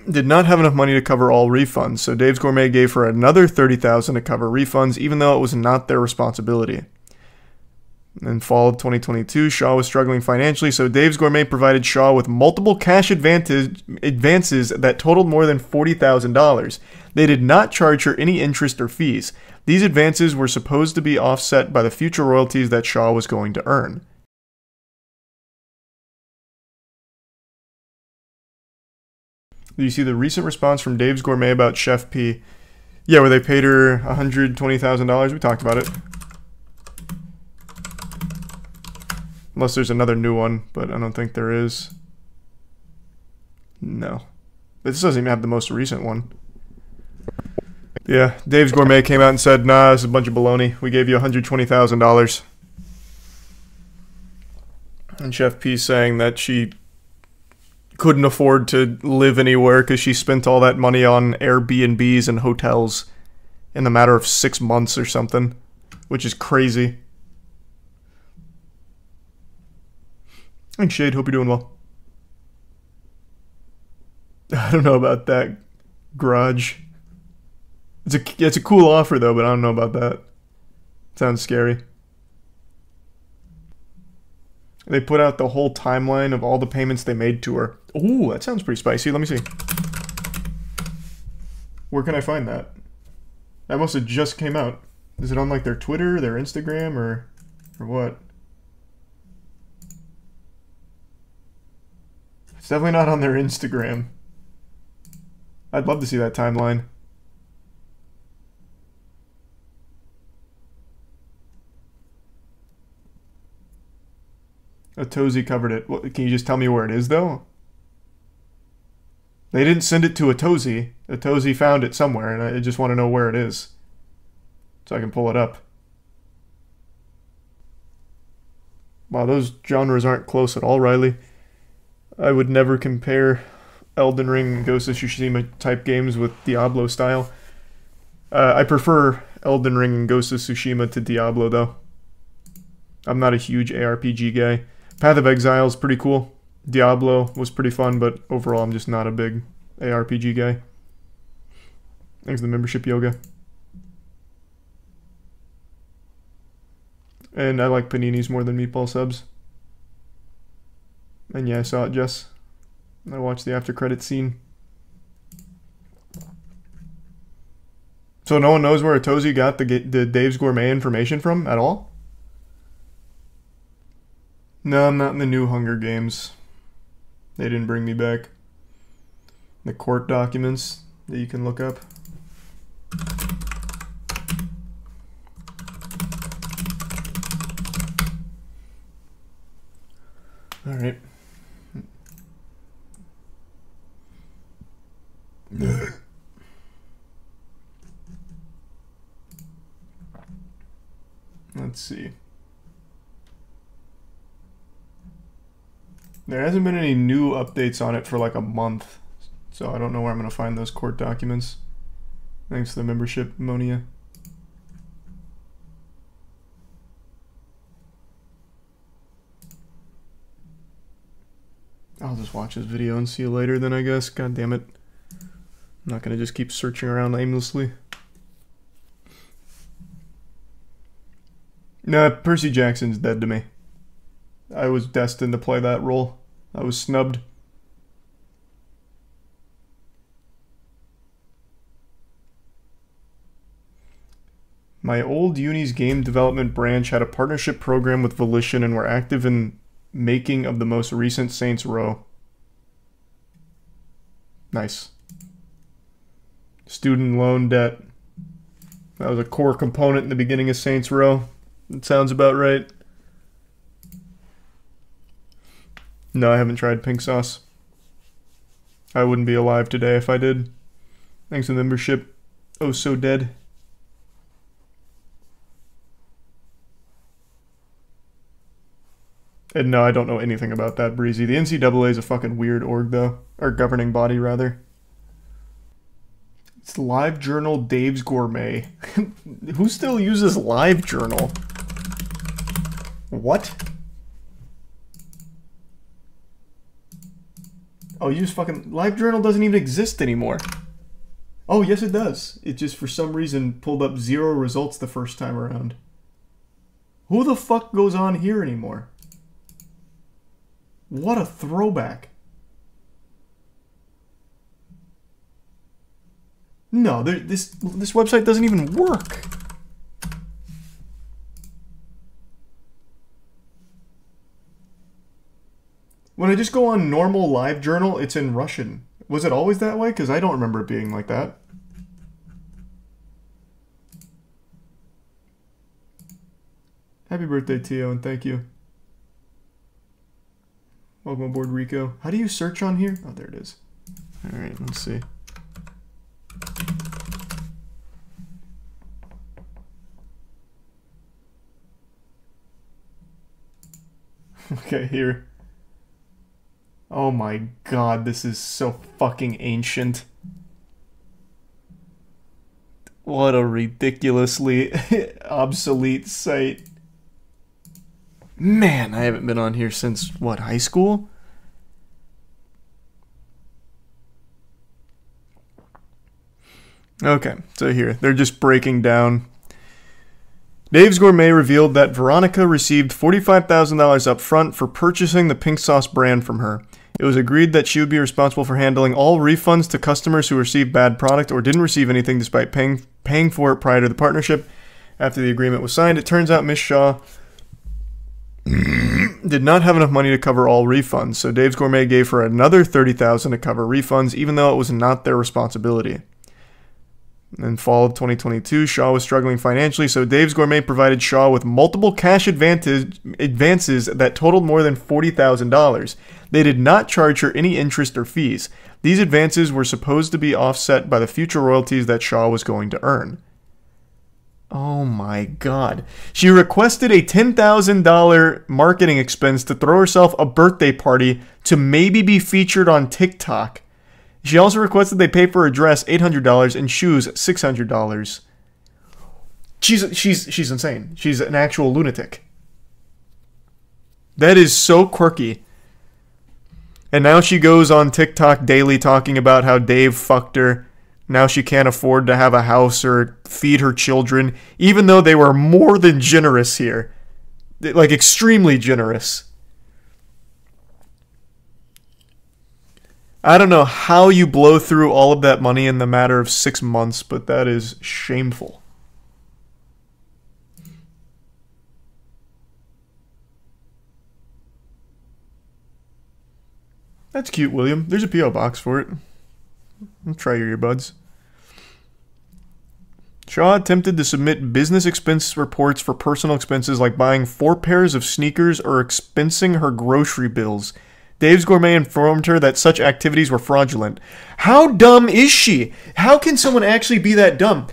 did not have enough money to cover all refunds, so Dave's Gourmet gave her another $30,000 to cover refunds, even though it was not their responsibility. In fall of 2022, Shaw was struggling financially, so Dave's Gourmet provided Shaw with multiple cash advances that totaled more than $40,000. They did not charge her any interest or fees. These advances were supposed to be offset by the future royalties that Shaw was going to earn. Do you see the recent response from Dave's Gourmet about Chef P? Yeah, where they paid her $120,000. We talked about it. Unless there's another new one, but I don't think there is. No. This doesn't even have the most recent one. Yeah, Dave's Gourmet came out and said, nah, this is a bunch of baloney. We gave you $120,000. And Chef P's saying that she couldn't afford to live anywhere because she spent all that money on Airbnbs and hotels in the matter of 6 months or something, which is crazy. Thanks, Shade. Hope you're doing well. I don't know about that, Garage. It's a cool offer, though, but I don't know about that. Sounds scary. They put out the whole timeline of all the payments they made to her. Ooh, that sounds pretty spicy. Let me see. Where can I find that? That must have just came out. Is it on, like, their Twitter, their Instagram, or what? It's definitely not on their Instagram. I'd love to see that timeline. Atozi covered it. What, can you just tell me where it is, though? They didn't send it to Atozi. Atozi found it somewhere, and I just want to know where it is, so I can pull it up. Wow, those genres aren't close at all, Riley. I would never compare Elden Ring and Ghost of Tsushima type games with Diablo style. I prefer Elden Ring and Ghost of Tsushima to Diablo, though. I'm not a huge ARPG guy. Path of Exile is pretty cool. Diablo was pretty fun, but overall I'm just not a big ARPG guy. Thanks for the membership, Yoga. And I like paninis more than meatball subs. And yeah, I saw it, Jess. I watched the after credit scene. So no one knows where Atozi got the Dave's Gourmet information from at all? No, I'm not in the new Hunger Games. They didn't bring me back. The court documents that you can look up. All right. Let's see. There hasn't been any new updates on it for like a month, so I don't know where I'm going to find those court documents. Thanks to the membership, Monia. I'll just watch this video and see you later then, I guess. God damn it. I'm not going to just keep searching around aimlessly. Nah, Percy Jackson's dead to me. I was destined to play that role. I was snubbed. My old uni's game development branch had a partnership program with Volition and were active in making of the most recent Saints Row. Nice. Student loan debt. That was a core component in the beginning of Saints Row. That sounds about right. No, I haven't tried pink sauce. I wouldn't be alive today if I did. Thanks for the membership. Oh, so dead. And no, I don't know anything about that, Breezy. The NCAA is a fucking weird org, though. Or governing body, rather. It's LiveJournal Dave's Gourmet. Who still uses LiveJournal? What? Oh, you just fucking... LiveJournal doesn't even exist anymore. Oh, yes it does. It just, for some reason, pulled up 0 results the first time around. Who the fuck goes on here anymore? What a throwback. No, this website doesn't even work. When I just go on normal LiveJournal, it's in Russian. Was it always that way? Because I don't remember it being like that. Happy birthday, Tio, and thank you. Welcome aboard, Rico. How do you search on here? Oh, there it is. All right, let's see. Okay, here. Oh my god, this is so fucking ancient. What a ridiculously obsolete site. Man, I haven't been on here since, what, high school? Okay, so here, they're just breaking down. Dave's Gourmet revealed that Veronica received $45,000 up front for purchasing the pink sauce brand from her. It was agreed that she would be responsible for handling all refunds to customers who received bad product or didn't receive anything despite paying for it prior to the partnership. After the agreement was signed, it turns out Miss Shaw did not have enough money to cover all refunds, so Dave's Gourmet gave her another $30,000 to cover refunds, even though it was not their responsibility. In fall of 2022, Shaw was struggling financially, so Dave's Gourmet provided Shaw with multiple cash advances that totaled more than $40,000. They did not charge her any interest or fees. These advances were supposed to be offset by the future royalties that Shaw was going to earn. Oh my god. She requested a $10,000 marketing expense to throw herself a birthday party to maybe be featured on TikTok. She also requested they pay for her dress $800 and shoes $600. She's insane. She's an actual lunatic. That is so quirky. And now she goes on TikTok daily talking about how Dave fucked her. Now she can't afford to have a house or feed her children, even though they were more than generous here. Like, extremely generous. I don't know how you blow through all of that money in the matter of 6 months, but that is shameful. That's cute, William. There's a P.O. box for it. I'll try your earbuds. Shaw attempted to submit business expense reports for personal expenses like buying 4 pairs of sneakers or expensing her grocery bills. Dave's Gourmet informed her that such activities were fraudulent. How dumb is she? How can someone actually be that dumb?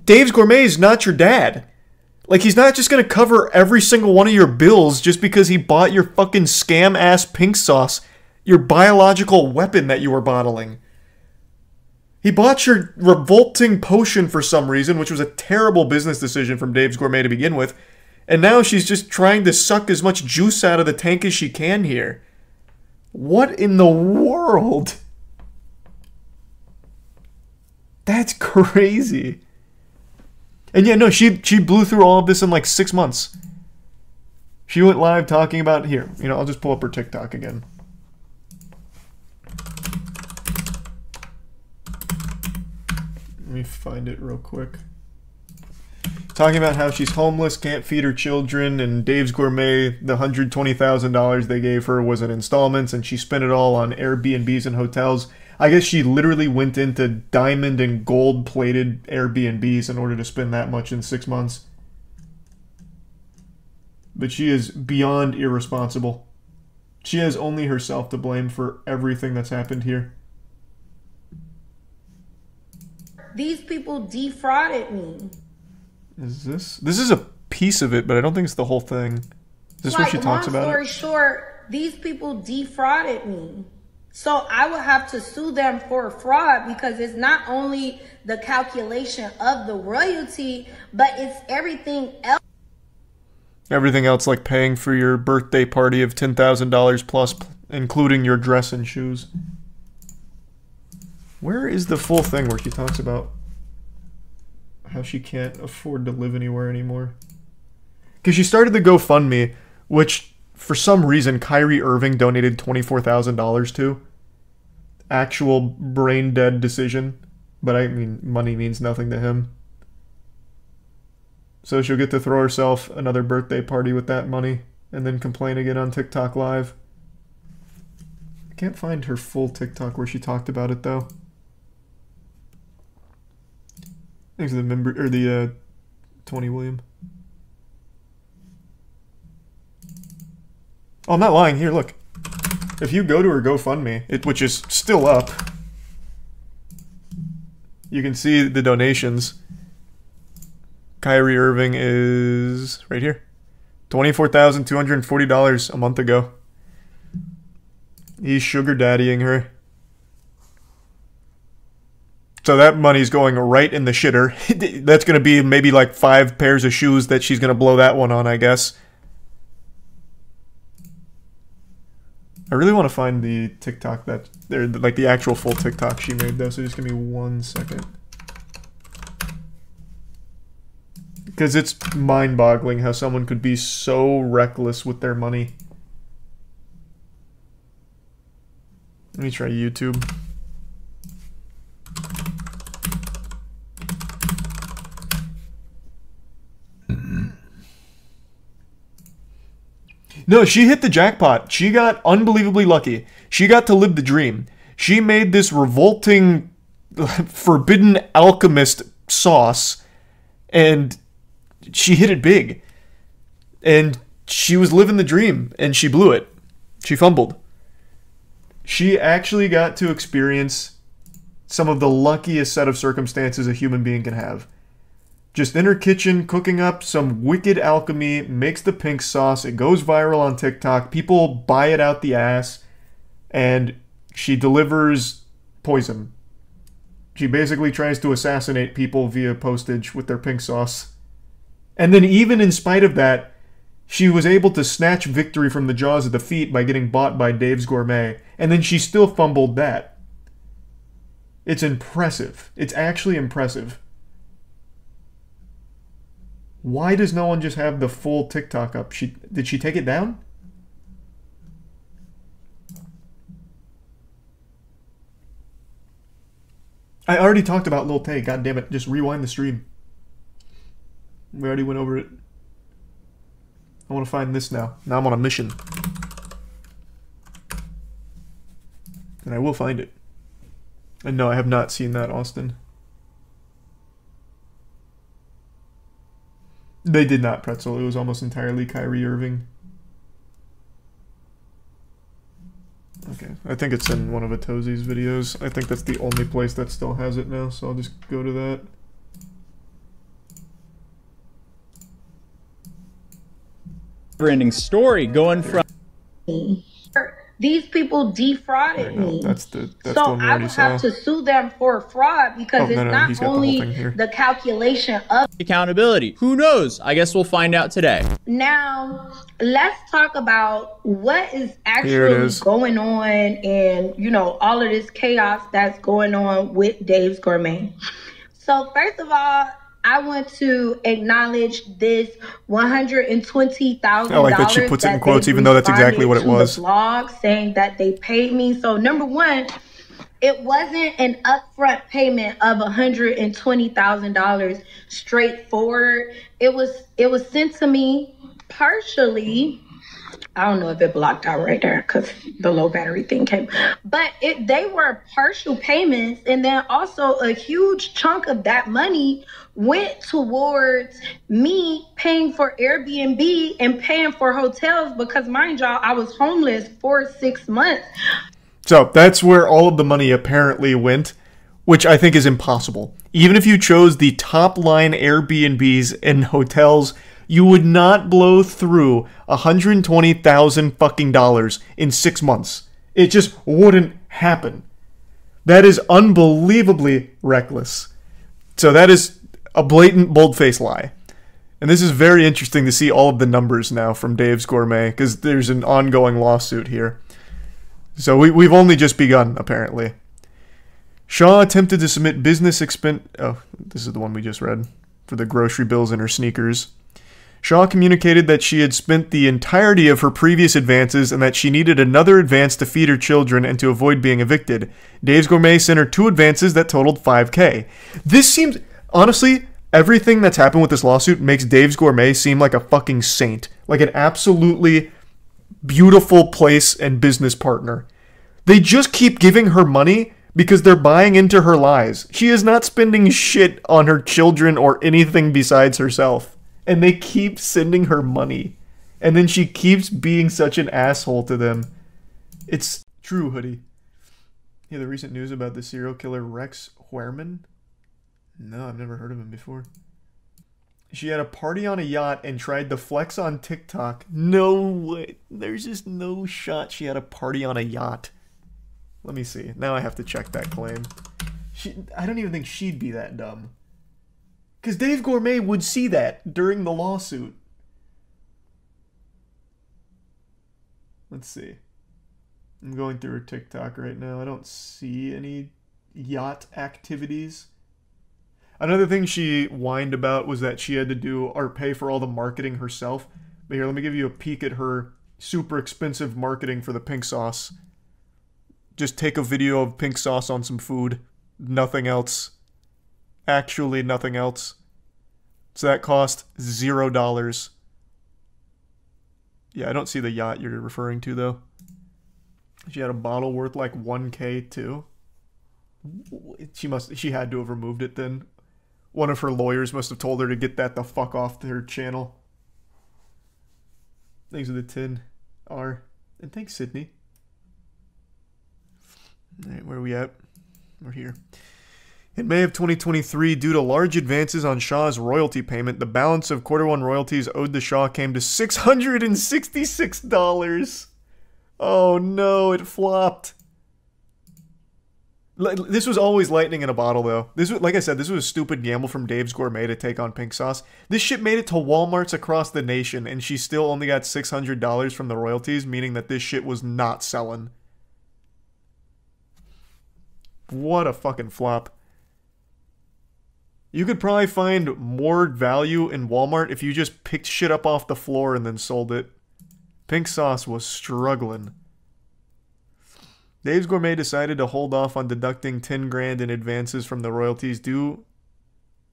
Dave's Gourmet is not your dad. Like, he's not just going to cover every single one of your bills just because he bought your fucking scam-ass pink sauce, your biological weapon that you were bottling. He bought your revolting potion for some reason, which was a terrible business decision from Dave's Gourmet to begin with. And now she's just trying to suck as much juice out of the tank as she can here. What in the world? That's crazy. And yeah, no, she blew through all of this in like 6 months. She went live talking about, here, I'll just pull up her TikTok again. Let me find it real quick. Talking about how she's homeless, can't feed her children, and Dave's Gourmet, the $120,000 they gave her was in installments, and she spent it all on Airbnbs and hotels. I guess she literally went into diamond and gold-plated Airbnbs in order to spend that much in 6 months. But she is beyond irresponsible. She has only herself to blame for everything that's happened here. These people defrauded me. Is this? This is a piece of it, but I don't think it's the whole thing. Is this where she talks about it? Long story short, these people defrauded me. So I would have to sue them for fraud because it's not only the calculation of the royalty, but it's everything else. Everything else, like paying for your birthday party of $10,000 plus including your dress and shoes. Where is the full thing where she talks about how she can't afford to live anywhere anymore? Because she started the GoFundMe, which for some reason Kyrie Irving donated $24,000 to. Actual brain dead decision. But I mean, money means nothing to him. So she'll get to throw herself another birthday party with that money and then complain again on TikTok Live. I can't find her full TikTok where she talked about it though. Thanks to the member or the Tony William. Oh, I'm not lying. Here, look. If you go to her GoFundMe, which is still up, you can see the donations. Kyrie Irving is right here. $24,240 a month ago. He's sugar daddying her. So that money's going right in the shitter. That's going to be maybe like 5 pairs of shoes that she's going to blow that one on, I guess. I really want to find the TikTok like the actual full TikTok she made though, so just give me 1 second. Because it's mind-boggling how someone could be so reckless with their money. Let me try YouTube. No, she hit the jackpot. She got unbelievably lucky. She got to live the dream. She made this revolting, forbidden alchemist sauce, and she hit it big. And she was living the dream, and she blew it. She fumbled. She actually got to experience some of the luckiest set of circumstances a human being can have. Just in her kitchen, cooking up some wicked alchemy, makes the pink sauce, it goes viral on TikTok, people buy it out the ass, and she delivers poison. She basically tries to assassinate people via postage with their pink sauce. And then even in spite of that, she was able to snatch victory from the jaws of defeat by getting bought by Dave's Gourmet, and then she still fumbled that. It's impressive. It's actually impressive. Why does no one just have the full TikTok up? Did she take it down? I already talked about Lil Tay. God damn it. Just rewind the stream. We already went over it. I want to find this now. Now I'm on a mission. And I will find it. And no, I have not seen that, Austin. They did not pretzel. It was almost entirely Kyrie Irving. Okay, I think it's in one of Atozi's videos. I think that's the only place that still has it now, so I'll just go to that. Never-ending story going from... These people defrauded me. That's the so one we I already would saw. have to sue them for fraud because it's not only the calculation of accountability. Who knows? I guess we'll find out today. Now, let's talk about what is actually going on and, you know, all of this chaos that's going on with Dave's Gourmet. So first of all, I want to acknowledge this $120,000. I like that she puts it in quotes, even though that's exactly what it was. The blog saying that they paid me. So number one, it wasn't an upfront payment of $120,000 straightforward. It was sent to me partially. I don't know if it blocked out right there because the low battery thing came. But they were partial payments, and then also a huge chunk of that money went towards me paying for Airbnb and paying for hotels because, mind y'all, I was homeless for 6 months. So that's where all of the money apparently went, which I think is impossible. Even if you chose the top line Airbnbs and hotels, you would not blow through $120,000 fucking dollars in 6 months. It just wouldn't happen. That is unbelievably reckless. So that is a blatant, bold-faced lie. And this is very interesting to see all of the numbers now from Dave's Gourmet, because there's an ongoing lawsuit here. So we've only just begun, apparently. Shaw attempted to submit business expense... Oh, this is the one we just read. For the grocery bills in her sneakers. Shaw communicated that she had spent the entirety of her previous advances and that she needed another advance to feed her children and to avoid being evicted. Dave's Gourmet sent her 2 advances that totaled $5,000. This seems... Honestly, everything that's happened with this lawsuit makes Dave's Gourmet seem like a fucking saint. Like an absolutely beautiful place and business partner. They just keep giving her money because they're buying into her lies. She is not spending shit on her children or anything besides herself. And they keep sending her money. And then she keeps being such an asshole to them. It's true, Hoodie. Yeah, the recent news about the serial killer Rex Huerman? No, I've never heard of him before. She had a party on a yacht and tried to flex on TikTok. No way. There's just no shot she had a party on a yacht. Let me see. Now I have to check that claim. I don't even think she'd be that dumb. Because Dave Gourmet would see that during the lawsuit. Let's see. I'm going through her TikTok right now. I don't see any yacht activities. Another thing she whined about was that she had to do or pay for all the marketing herself. But here, let me give you a peek at her super expensive marketing for the pink sauce. Just take a video of pink sauce on some food. Nothing else. Actually, nothing else. So that cost $0. Yeah, I don't see the yacht you're referring to, though. She had a bottle worth like $1,000 too. She had to have removed it then. One of her lawyers must have told her to get that the fuck off her channel. Thanks for the 10 R. And thanks, Sydney. Alright, where are we at? We're here. In May of 2023, due to large advances on Shaw's royalty payment, the balance of Q1 royalties owed to Shaw came to $666. Oh no, it flopped. This was always lightning in a bottle, though. This was, like I said, this was a stupid gamble from Dave's Gourmet to take on pink sauce. This shit made it to Walmarts across the nation, and she still only got $600 from the royalties, meaning that this shit was not selling. What a fucking flop. You could probably find more value in Walmart if you just picked shit up off the floor and then sold it. Pink sauce was struggling. Dave's Gourmet decided to hold off on deducting $10,000 in advances from the royalties due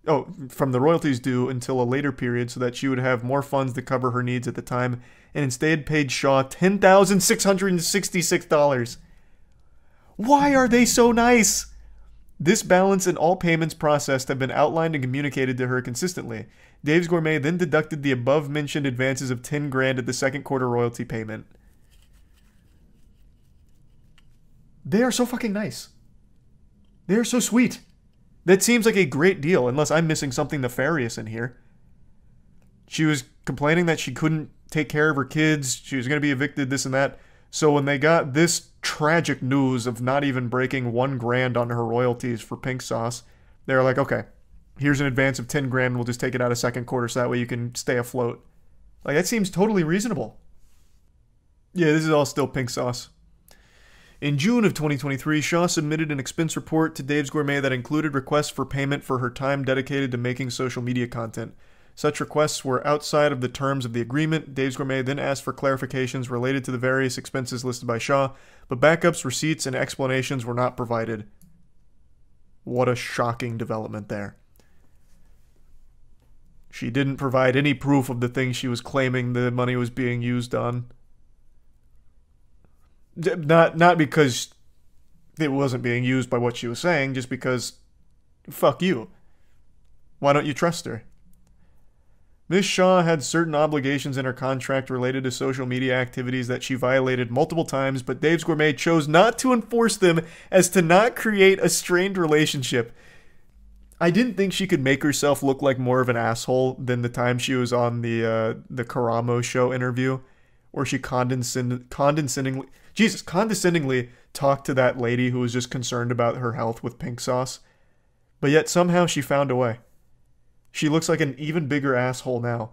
until a later period so that she would have more funds to cover her needs at the time, and instead paid Shaw $10,666. Why are they so nice? This balance and all payments processed have been outlined and communicated to her consistently. Dave's Gourmet then deducted the above-mentioned advances of $10,000 at the second quarter royalty payment. They are so fucking nice. They are so sweet. That seems like a great deal, unless I'm missing something nefarious in here. She was complaining that she couldn't take care of her kids, she was going to be evicted, this and that. So when they got this tragic news of not even breaking $1,000 on her royalties for pink sauce, they were like, okay, here's an advance of $10,000, we'll just take it out of second quarter so that way you can stay afloat. Like, that seems totally reasonable. Yeah, this is all still pink sauce. In June of 2023, Shaw submitted an expense report to Dave's Gourmet that included requests for payment for her time dedicated to making social media content. Such requests were outside of the terms of the agreement. Dave's Gourmet then asked for clarifications related to the various expenses listed by Shaw, but backups, receipts, and explanations were not provided. What a shocking development there. She didn't provide any proof of the things she was claiming the money was being used on. Not because it wasn't being used by what she was saying, just because, fuck you. Why don't you trust her? Ms. Shaw had certain obligations in her contract related to social media activities that she violated multiple times, but Dave's Gourmet chose not to enforce them as to not create a strained relationship. I didn't think she could make herself look like more of an asshole than the time she was on the Karamo show interview, where she condescendingly talked to that lady who was just concerned about her health with pink sauce. But yet somehow she found a way. She looks like an even bigger asshole now.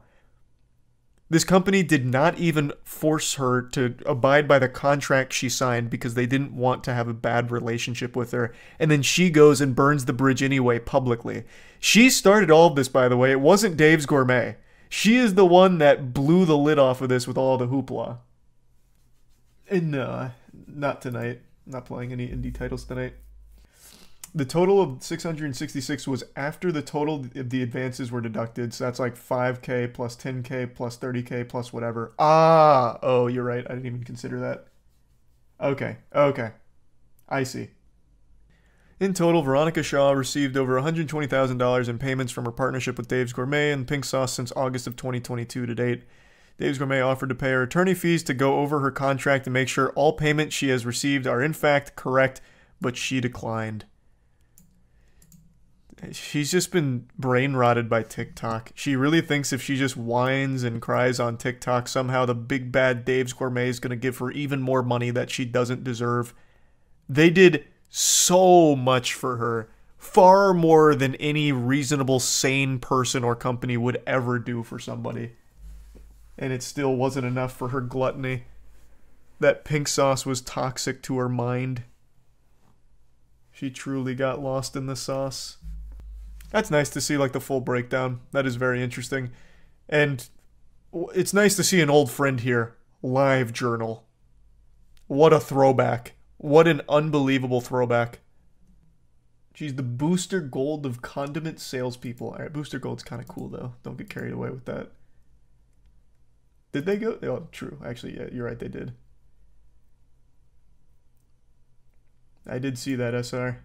This company did not even force her to abide by the contract she signed because they didn't want to have a bad relationship with her. And then she goes and burns the bridge anyway publicly. She started all of this, by the way. It wasn't Dave's Gourmet. She is the one that blew the lid off of this with all the hoopla. And no, not tonight. Not playing any indie titles tonight. The total of 666 was after the total of the advances were deducted. So that's like 5K plus 10K plus 30K plus whatever. Ah, oh, you're right. I didn't even consider that. Okay, okay. I see. In total, Veronica Shaw received over $120,000 in payments from her partnership with Dave's Gourmet and Pink Sauce since August of 2022 to date. Dave's Gourmet offered to pay her attorney fees to go over her contract and make sure all payments she has received are in fact correct, but she declined. She's just been brain rotted by TikTok. She really thinks if she just whines and cries on TikTok, somehow the big bad Dave's Gourmet is going to give her even more money that she doesn't deserve. They did so much for her. Far more than any reasonable, sane person or company would ever do for somebody. And it still wasn't enough for her gluttony. That Pink Sauce was toxic to her mind. She truly got lost in the sauce. That's nice to see, like, the full breakdown. That is very interesting. And it's nice to see an old friend here. Live journal. What a throwback. What an unbelievable throwback. She's the Booster Gold of condiment salespeople. Alright, Booster Gold's kind of cool, though. Don't get carried away with that. Did they go? Oh, true. Actually, yeah, you're right, they did. I did see that, SR.